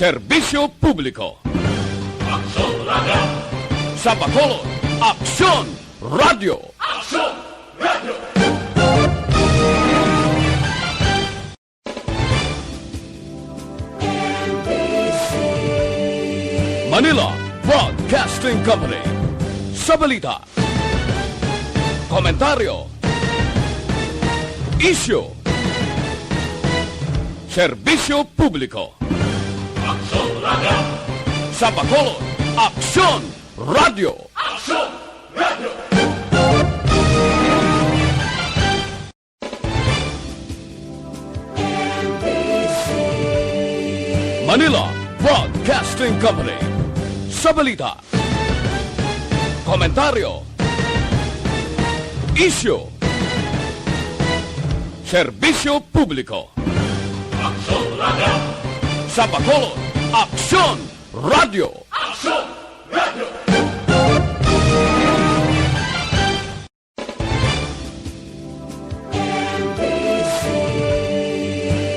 serbisyo publiko. Aksyon Radio! Sa Bacolod, Aksyon Radio! Aksyon Radio! Manila Broadcasting Company. Sa balita, komentaryo, isyu, serbisyo publiko. Aksyon Radio! Sa Bacolod, Aksyon Radio! Aksyon Radio! Manila Broadcasting Company. Sa balita, komentaryo, isyu, serbisyo publiko. Aksyon Radio! Sa Bacolod, Aksyon Radio! Aksyon Radio!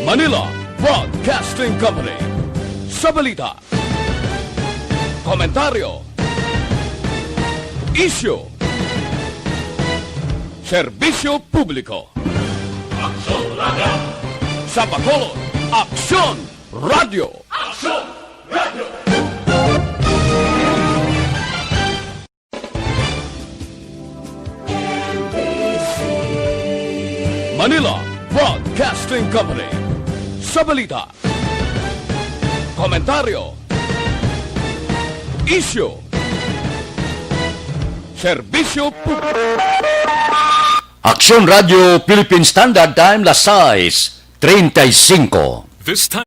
Manila Broadcasting Company. Sa balita, komentaryo, isyu, serbisyo publiko. Aksyon Radio! Sa Bacolod, Aksyon Radio! Aksyon Radio! Manila Broadcasting Company. Sa balita, komentaryo, isyu, serbisyo publiko. Aksyon Radio Philippine Standard Time, las 6:35. This time.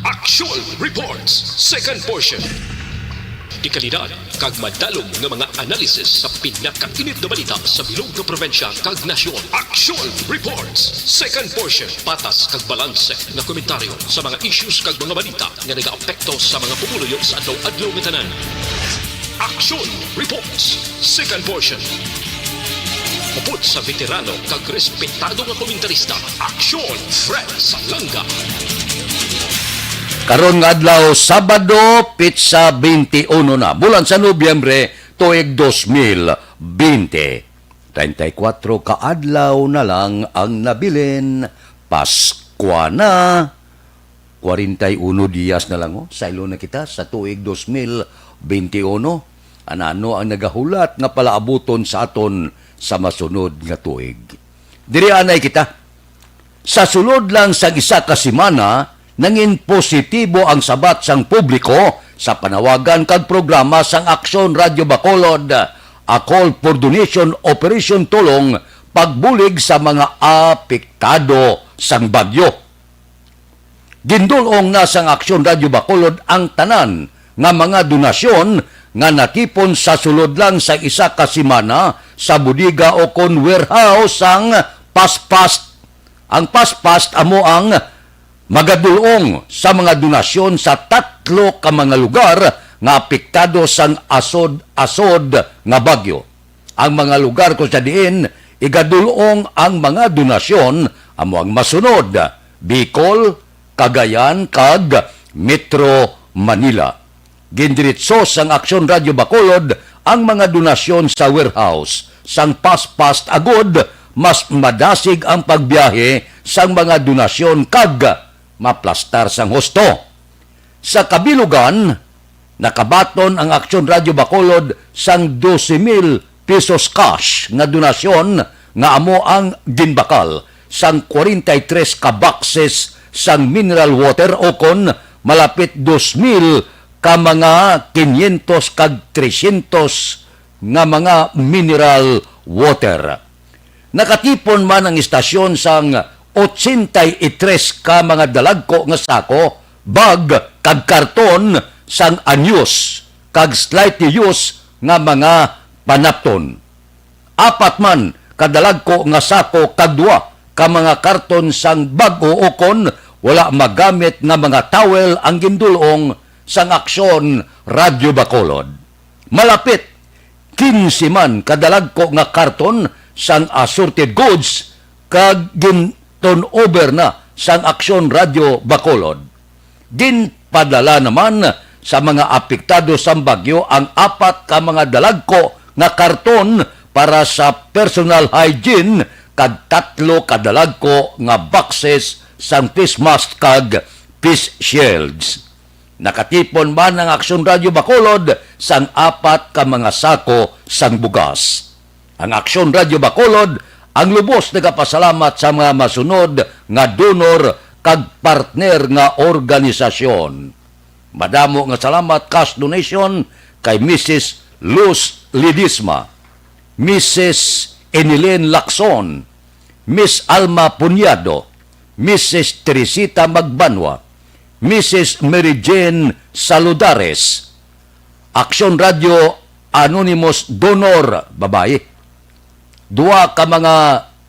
Aksyon Reports, second portion. Di kalidad, kag madalong ng mga analisis sa pinakainit na balita sa bilog na probensya kag nasyon. Aksyon Reports, second portion. Patas kag balanse na komentaryo sa mga issues kag mga balita nga nag-aapekto sa mga pumuluyo sa adlaw-adlaw nga tanan. Aksyon Reports, second portion. Upod sa veterano kag respetado nga komentarista, Aksyon Fred Salanga. Karon nga adlaw Sabado, pitsa 21 na, bulan sa Nobyembre, tuig 2020. 34 kaadlaw na lang ang nabilin, Pasko na. 41 diyas na lang, saylo na kita sa tuig 2021. Ano ang nagahulat nga palaabuton sa aton sa masunod nga tuig. Diri anay kita. Sa sulod lang sa isa ka semana, nangin positibo ang sabat sang publiko sa panawagan kag programa sang Aksyon Radio Bacolod, a call for donation operation tulong pagbulig sa mga apektado sang bagyo. Gindulong na sang Aksyon Radio Bacolod ang tanan nga mga donasyon nga natipon sa sulod lang sa isa ka semana sa budiga o kon warehouse sang paspast. Ang paspast amo ang magadulong sa mga donasyon sa 3 ka mga lugar nga apektado sang asod-asod nga bagyo. Ang mga lugar ko sa diin, igadulong ang mga donasyon amo ang masunod: Bicol, Cagayan, kag Metro Manila. Gindiritso sang Aksyon Radio Bacolod ang mga donasyon sa warehouse sang paspast agod, mas madasig ang pagbiyahe sang mga donasyon kag maplastar sang husto. Sa kabilugan, nakabaton ang Aksyon Radio Bacolod sang 12,000 pesos cash nga donasyon nga amo ang ginbakal sang 43 ka boxes sang mineral water o kon malapit 2,000 ka mga 500 kag 300 nga mga mineral water. Nakatipon man ang istasyon sang 83 ka mga dalagko nga sako, bag, kag karton sang anyos, kag slightly used nga mga panapton. 4 man kadalagko nga sako kag 2 ka mga karton sang bag-o ukon wala magamit nga mga towel ang gindulong sang Aksyon Radyo Bacolod. Malapit 15 man kadalagko nga karton sang assorted goods kag gin-turnover na sang Aksyon Radyo Bacolod. Ginpadala naman sa mga apektado sa bagyo ang 4 ka mga dalagko nga karton para sa personal hygiene kag 3 kadalagko nga boxes sang face mask kag face shields. Nakatipon man ang Aksyon Radyo Bacolod sang 4 ka mga sako sang bugas. Ang Aksyon Radyo Bacolod ang lubos nagapasalamat sa mga masunod nga donor kag partner nga organisasyon. Madamo nga salamat cash donation kay Mrs. Luz Lidisma, Mrs. Enilene Lacson, Miss Alma Punyado, Mrs. Teresita Magbanwa, Mrs. Mary Jane Saludares, Aksyon Radio Anonymous Donor, babae. 2 ka mga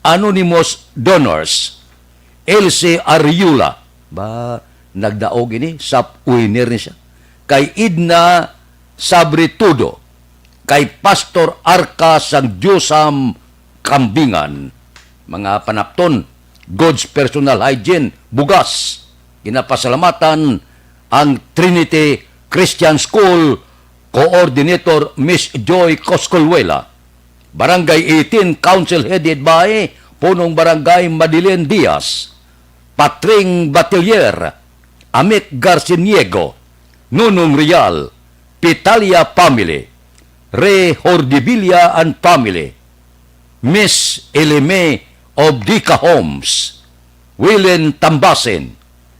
anonymous donors, Elsie Ariula, ba nagdaog ini sa winner ni siya, kay Idna Sabritudo, kay Pastor Arca sang Diyosam Kambingan, mga panapton, goods personal hygiene, bugas. Ginapasalamatan ang Trinity Christian School Coordinator Miss Joy Coscolwela, Barangay 18 Council headed by Punong Barangay Madilen Diaz, Patring Batilier, Amit Garciniego, Nunong Real, Pitalia Family, Re Hordivilla and Family, Miss Elime of Dica Homes, Willen Tambasin,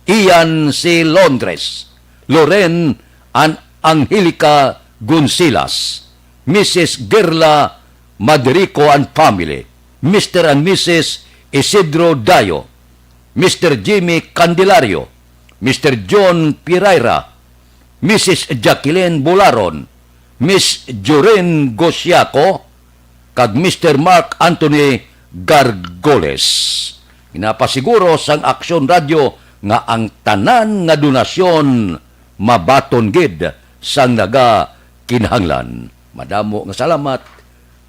Ian C. Londres, Loren and Angelica Gonsilas, Mrs. Gerla Madrico and Family, Mr. and Mrs. Isidro Dayo, Mr. Jimmy Candelario, Mr. John Piraira, Mrs. Jacqueline Bularon, Miss Joren Gosiaco, kag Mr. Mark Anthony Gargoles. Ginapasiguro sang Aksyon Radio nga ang tanan nga donasyon mabaton gid sang naga kinahanglan. Madamo nga salamat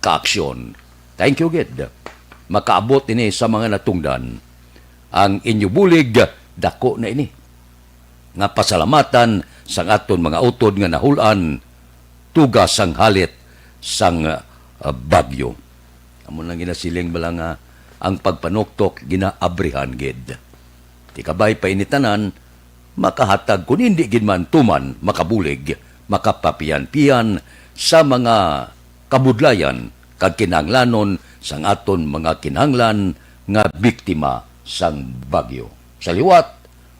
ka Aksyon. Thank you gid. Makaabot ini sa mga natungdan. Ang inyo bulig dako na ini. Nga pasalamatan sang aton mga utod nga nahulan tugas sang halit sang bagyo. Amo nang ginasiling bala nga ang pagpanuktok ginaabrihan gid. Ti kabay pa initanan makahatag kun hindi gid man tuman makabulig, makapapian-pian sa mga kabudlayan kag kinahanglanon sang aton mga kinahanglan nga biktima sang bagyo. Sa liwat,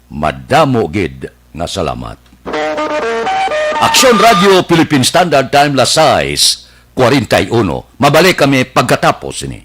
madamo gid nga salamat. Aksyon Radio Philippine Standard Time las 6:41. Mabalik kami pagkatapos ini.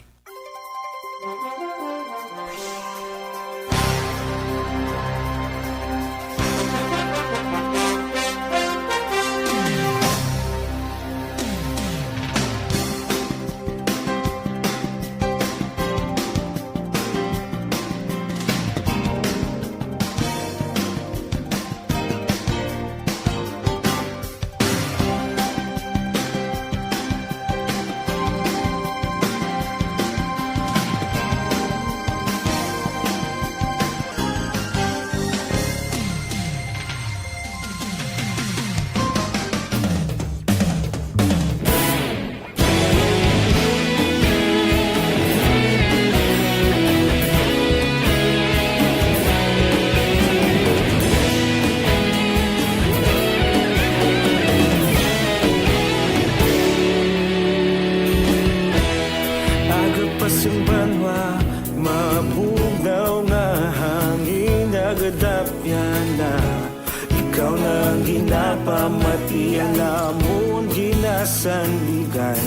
Ikaw nang ginapamatian namon ginasandigan.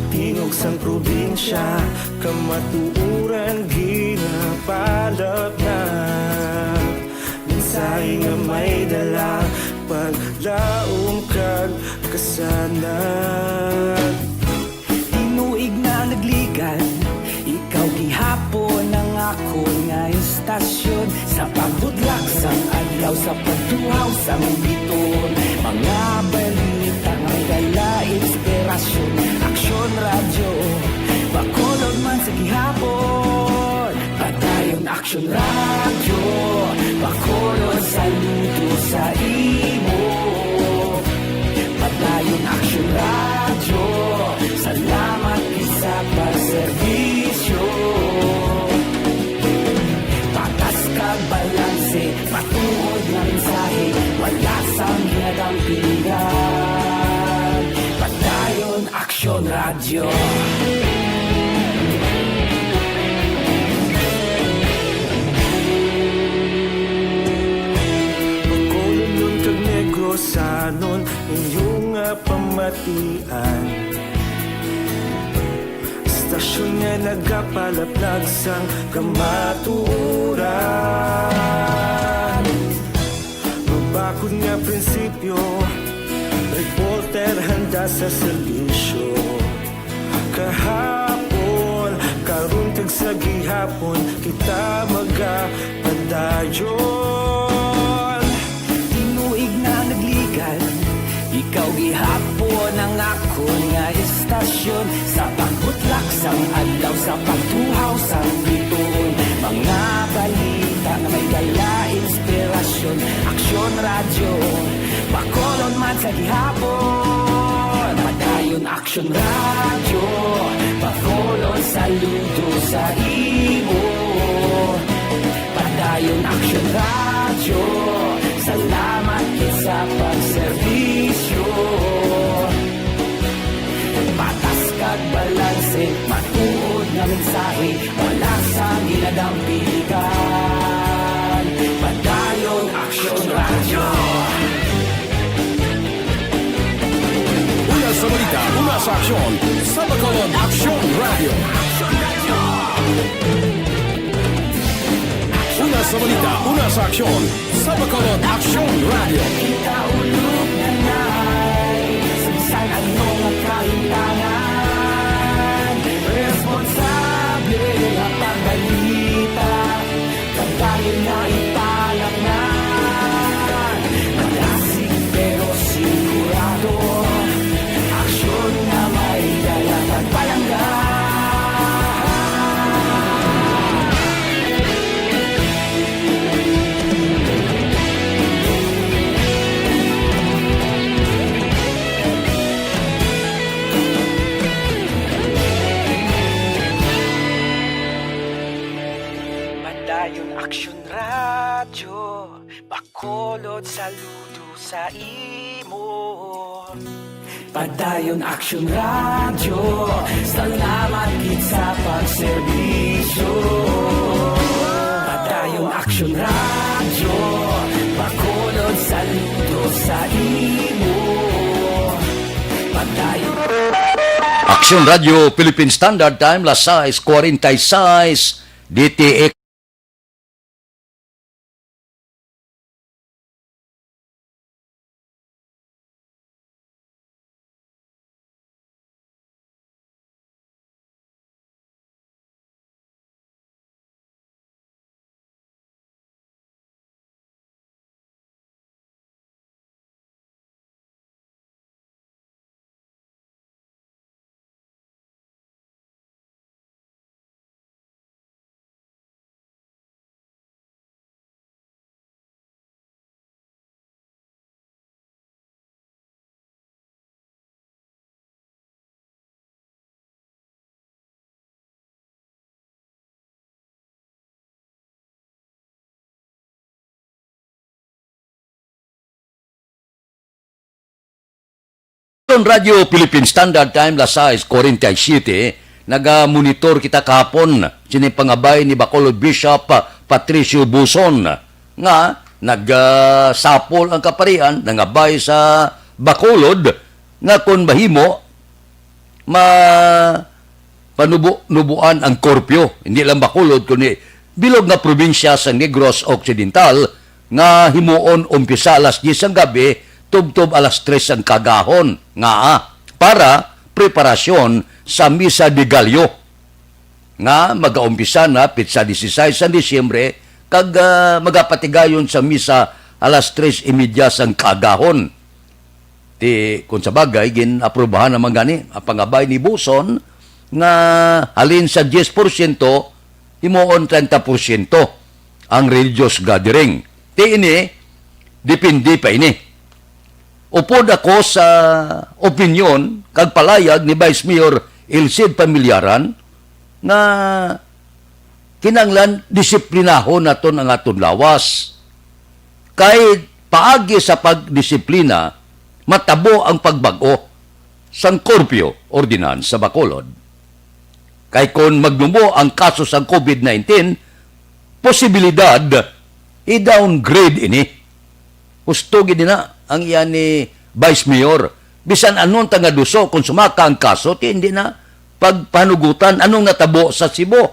Tingog sang probinsya kamatuuran ginapalot na. Minsay nga may dala paglaom kag kasanan. Tinuig na nagligan sa pagtuhaw sa biton. Mga balita ng gala, inspirasyon, aksyon, radyo, bakulod man sa gihapon. Padayon aksyon, radyo, bakulod sa luto sa imo. Padayon aksyon, radyo, salamat sa pagserbisyo. Patas kag balanse, patuod na mensahe, wala sang ginagang pilihan. Padayon aksyon, radyo. Pagkulong kag negrosanon, inyong pamatian. Stasyon nga nagapalaplag sang kamaturan. Mabakod nga prinsipyo, reporter handa sa serbisyo. Kahapon, karon kag sa gihapon, kita magapadayon. Tinuig na nagligan, ikaw gihapon ang akon nga istasyon. Sa pagbutlak sang adlaw, sa pagtuhaw sang biton. Mga balita na may dala, inspirasyon, aksyon, radyo, bakolon man sa gihapon. Padayon aksyon, radyo, bakolon saludo sa imo. Padayon aksyon, radyo, salamat sa pagserbisyo. Patas kag balanse, matuod na mensahe, wala sa ginagang pilihan. Padayon aksyon, radyo. Una sa balita, una sa aksyon, sa Bacolod Aksyon Radio. Una sa balita, una sa aksyon, sa Bacolod Aksyon Radio. Kita ulog na na'y saan ang mga kahintangan. Responsable ang pagbalita, pagdayon na italak na. Malasig pero sigurado, aksyon na may dala pagpalangga. Padayon aksyon, radyo, bakolod saludo sa imo. Padayon aksyon, radyo, salamat gid sa pagserbisyo. Padayon aksyon, radyo, bakolod saludo sa imo. Padayon Aksyon Radio Philippine Standard Time, las 6:46 DTX. Radio Philippine Standard Time, las 6:47, naga-monitor kita kahapon sinipangabay ni Bacolod Bishop Patricio Buson nga nagsapol ang kaparian nangabay sa Bacolod nga kung mahimo panubuan ang korpyo, hindi lang Bacolod kundi bilog nga probinsya sa Negros Occidental nga himuon umpisa alas 10 ang gabi tubtob alas 3 ang kagahon nga para preparasyon sa Misa de Gallo nga mag-aumpisa na pitsa 16 sa Disyembre kag magapatigayon sa Misa alas 3:30 sang kagahon. Ti kung sa bagay gin-aprobahan naman gani ang pangabay ni Buson nga halin sa 10% himuon 30% ang religious gathering. Ti ini depende pa ini. Upod ako sa opinion kag palayag ni Vice Mayor Ilcid Pamilyaran nga kinanglan disiplinahon naton ang aton lawas. Kay paagi sa pagdisiplina, matabo ang pagbago sang curfew ordinance sa Bacolod. Kay kung maglumo ang kaso sang COVID-19, posibilidad i-downgrade ini. Husto gid na ang iyan ni Vice Mayor. Bisan anong tangaduso kung sumaka ang kaso, hindi na pagpanugutan anong natabo sa Cebu.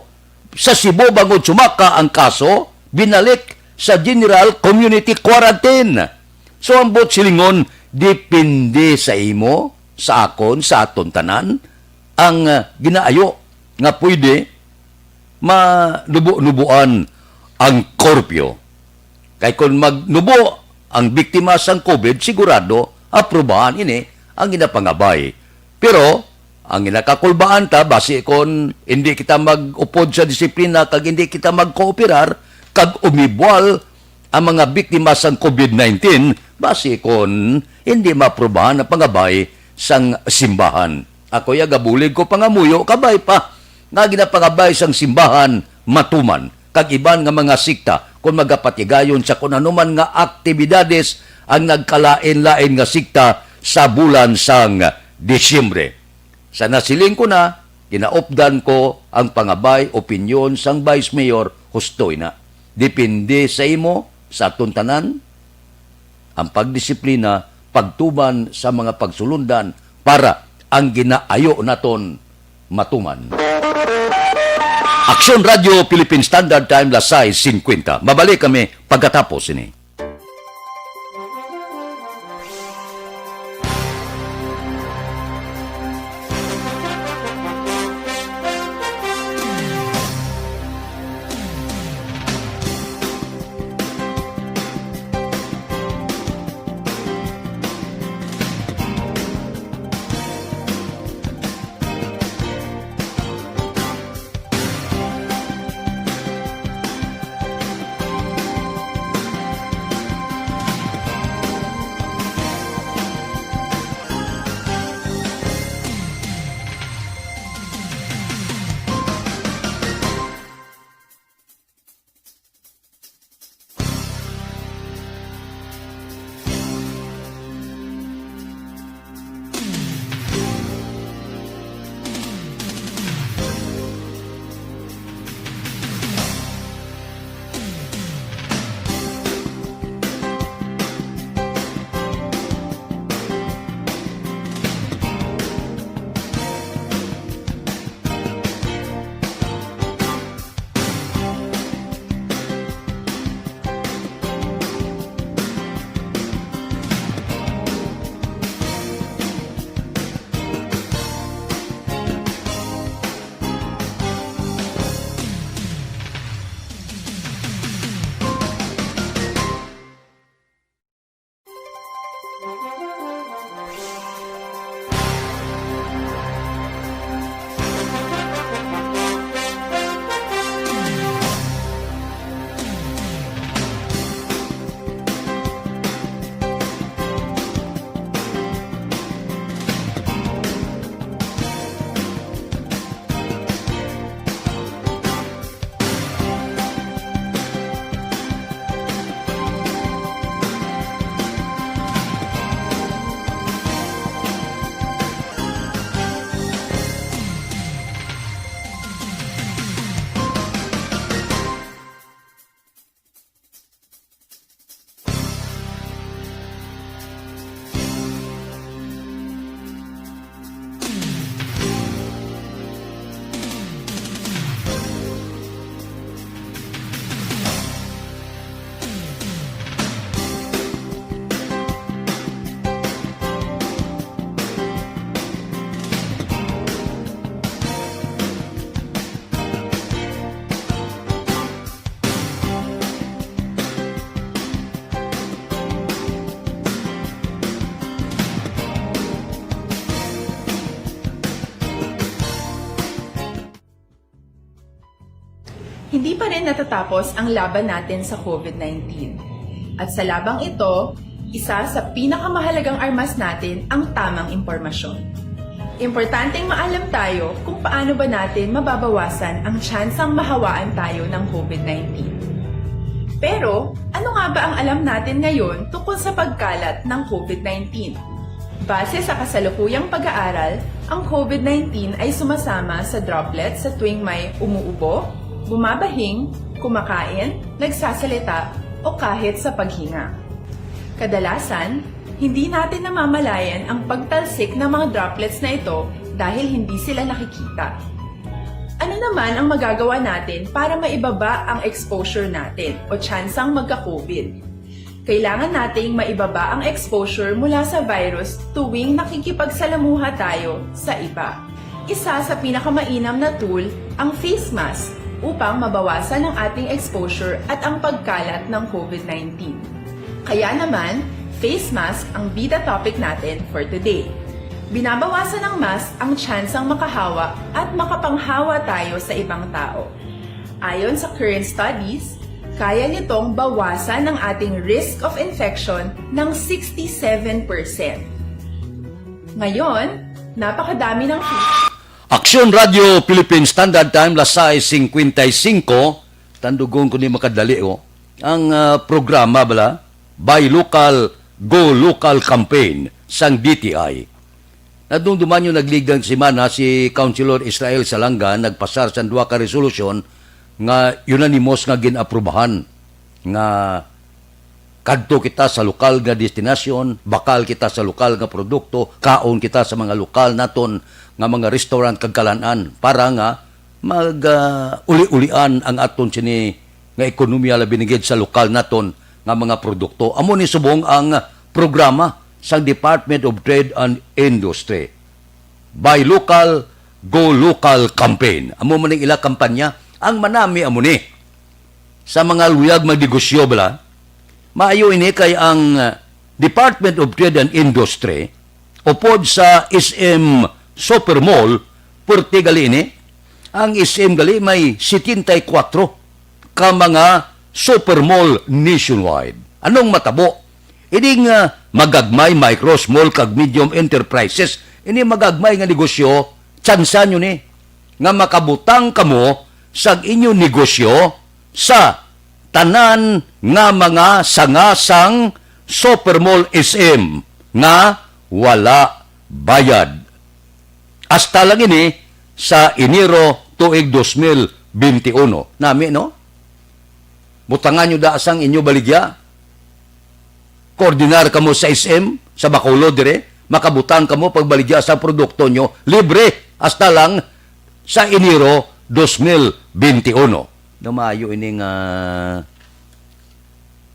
Sa Cebu bangod sumaka ang kaso, binalik sa General Community Quarantine. So ang bot silingon, depende sa imo, sa akon, sa aton tanan, ang ginaayo nga pwede manubo-nubuan ang korpyo. Kay kung magnubo ang biktima sang COVID, sigurado, aprobahan ini ang ginapangabay. Pero, ang ginakakulbaan ta, base kung hindi kita mag-upod sa disiplina, kag hindi kita mag-kooperar, kag umibwal ang mga biktima sang COVID-19, base kung hindi maaprobahan ang pangabay sang simbahan. Ako gabulig ko pangamuyo, kabay pa, nga ginapangabay sang simbahan, matuman, kag iban nga mga sikta, kung magapatigayon sa kung anuman nga aktibidades ang nagkalain-lain nga sikta sa bulan sang Disyembre. Sa nasiling ko na, kinaopdan ko ang pangabay opinyon sang Vice Mayor, hustoy na. Depende sa imo, sa aton tanan, ang pagdisiplina, pagtuman sa mga pagsulundan para ang ginaayo naton matuman. Aksyon Radio Philippine Standard Time, las 6:50. Mabalik kami pagkatapos ini. Hindi pa rin natatapos ang laban natin sa COVID-19. At sa labang ito, isa sa pinakamahalagang armas natin ang tamang impormasyon. Importanteng maalam tayo kung paano ba natin mababawasan ang tsansang mahawaan tayo ng COVID-19. Pero, ano nga ba ang alam natin ngayon tungkol sa pagkalat ng COVID-19? Base sa kasalukuyang pag-aaral, ang COVID-19 ay sumasama sa droplets sa tuwing may umuubo, bumabahing, kumakain, nagsasalita, o kahit sa paghinga. Kadalasan, hindi natin namamalayan ang pagtalsik ng mga droplets na ito dahil hindi sila nakikita. Ano naman ang magagawa natin para maibaba ang exposure natin o tsansang magka-COVID? Kailangan nating maibaba ang exposure mula sa virus tuwing nakikipagsalamuha tayo sa iba. Isa sa pinakamainam na tool ang face mask upang mabawasan ang ating exposure at ang pagkalat ng COVID-19. Kaya naman, face mask ang bida topic natin for today. Binabawasan ng mask ang tsansang makahawa at makapanghawa tayo sa ibang tao. Ayon sa current studies, kaya nitong bawasan ang ating risk of infection ng 67%. Ngayon, napakadami ng Aksyon Radio Philippine Standard Time, lasay 55. Tandugon ko ni makadali ang programa bala, Buy Local, Go Local campaign sang DTI. Nadungduman yung nagligdang simana si Councilor Israel Salanga nagpasar sa duwa ka resolution nga unanimous nga ginaprubahan nga kadto kita sa lokal nga destinasyon, bakal kita sa lokal nga produkto, kaon kita sa mga lokal naton nga mga restaurant kag kalanan para nga mag uli-ulian ang aton sini nga ekonomiya labi binigid sa lokal naton nga mga produkto. Amo ni subong ang programa sa Department of Trade and Industry. Buy Local, Go Local campaign. Amo man ila kampanya ang manami amo ni sa mga luyag magnegosyo bala. Maayo ini kay ang Department of Trade and Industry upod sa SM Super Mall purti gali ini. Ang SM gali may 74 ka mga super mall nationwide. Anong matabo? Ini magagmay micro, small kag medium enterprises. Ini magagmay nga negosyo, tsansa nyo ni nga makabutang kamo sa inyong negosyo sa tanan nga mga sangasang super mall SM nga wala bayad. Hasta lang ini sa Enero tuig 2021. Nami, no? Butangan nyo daasang inyo baligya. Koordinar kamo sa SM, sa Bacolod dire, makabutang kamo pagbaligya sa produkto nyo, libre, hasta lang sa Enero 2021. Dumayo ining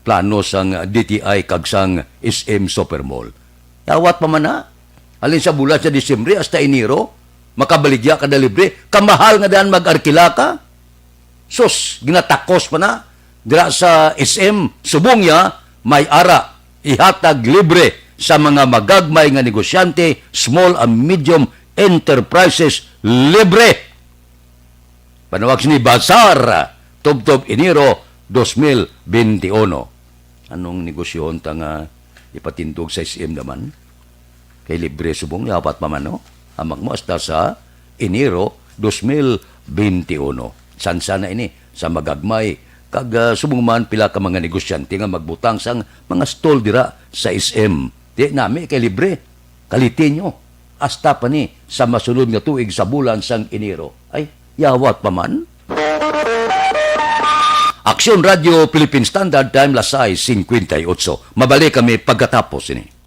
plano sang DTI kag sang SM Super Mall. Yawat pa man na. Alin sa bulan sa Disyembre hasta Enero, makabaligya ka na libre, kamahal nga daan mag-arkila ka. Sus, ginatakos pa na. Dira sa SM, subong ya, may ara, ihatag libre sa mga magagmay nga negosyante, small and medium enterprises, libre. Panawag ni Bazar, Tub-Tub Enero 2021. Anong negosyon nga ipatindog sa SM naman? Kay libre subong, yapat pa man, no? Amag mo hasta sa Enero 2021. Sansa na ini sa magagmay kag subong man pila ka mga negosyante nga magbutang sang mga stall dira sa SM. Di nami kay libre. Kalitin nyo. Hasta pa ni sa masunod nga tuig sa bulan sang Enero. Ay, yawat pa man. Aksyon Radio Philippine Standard Time, lasay 58. Mabalik kami pagkatapos ini.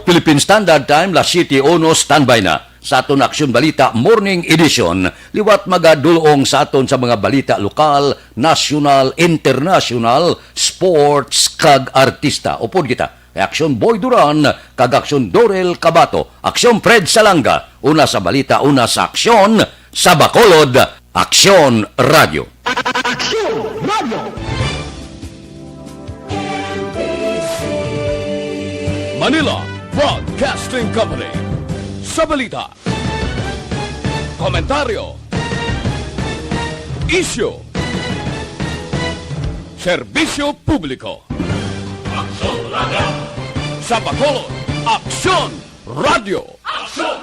Philippine Standard Time, La City Ono, standby na. Sa aton Aksyon Balita Morning Edition, liwat magadulong sa aton sa mga balita lokal, national, international, sports, kag artista. Upod kita, Aksyon Boy Duran, kag Aksyon Dorel Cabato, Aksyon Fred Salanga, una sa balita, una sa aksyon, sa Bacolod, Aksyon Radio. Manila Broadcasting Company. Sa balita, komentaryo, isyu, serbisyo publiko. Aksyon Radio. Sa Bacolod, Aksyon Radio. Aksyon